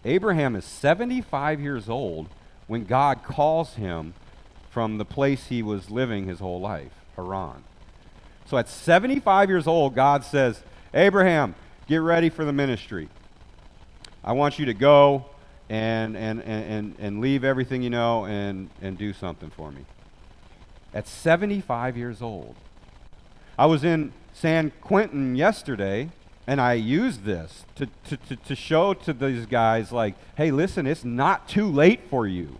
Abraham is 75 years old when God calls him from the place he was living his whole life, Haran. So at 75 years old, God says, Abraham, get ready for the ministry. I want you to go and leave everything you know and do something for me. At 75 years old. I was in San Quentin yesterday, and I used this to show to these guys, like, hey, listen, it's not too late for you.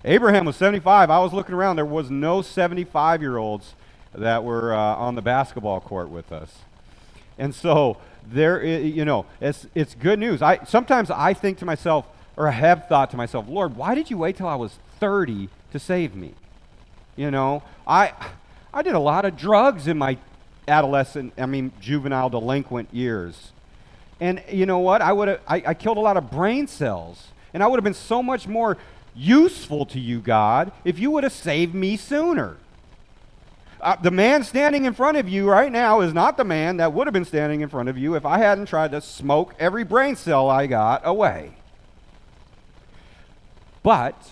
Abraham was 75. I was looking around. There was no 75-year-olds that were on the basketball court with us. And so it's good news. Sometimes I think to myself, or I have thought to myself, Lord, why did you wait till I was 30 to save me? I did a lot of drugs in my juvenile delinquent years. And you know what? I killed a lot of brain cells. And I would have been so much more useful to you, God, if you would have saved me sooner. The man standing in front of you right now is not the man that would have been standing in front of you if I hadn't tried to smoke every brain cell I got away. But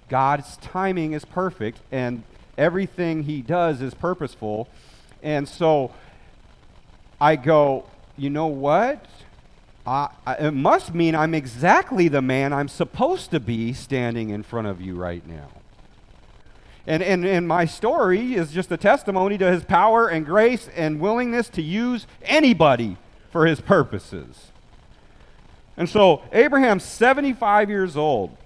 God's timing is perfect, and everything he does is purposeful. And so I go, you know what? It must mean I'm exactly the man I'm supposed to be standing in front of you right now. And my story is just a testimony to his power and grace and willingness to use anybody for his purposes. And so Abraham's 75 years old,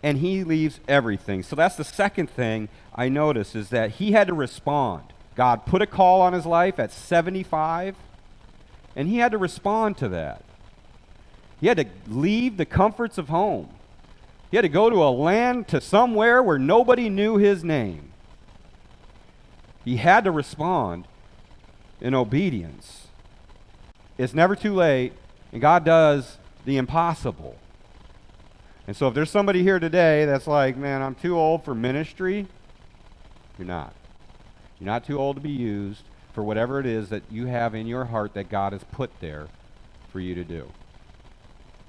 and he leaves everything. So that's the second thing I notice, is that he had to respond. God put a call on his life at 75, and he had to respond to that. He had to leave the comforts of home. He had to go to a land, to somewhere where nobody knew his name. He had to respond in obedience. It's never too late, and God does the impossible. And so if there's somebody here today that's like, man, I'm too old for ministry, you're not. You're not too old to be used for whatever it is that you have in your heart that God has put there for you to do.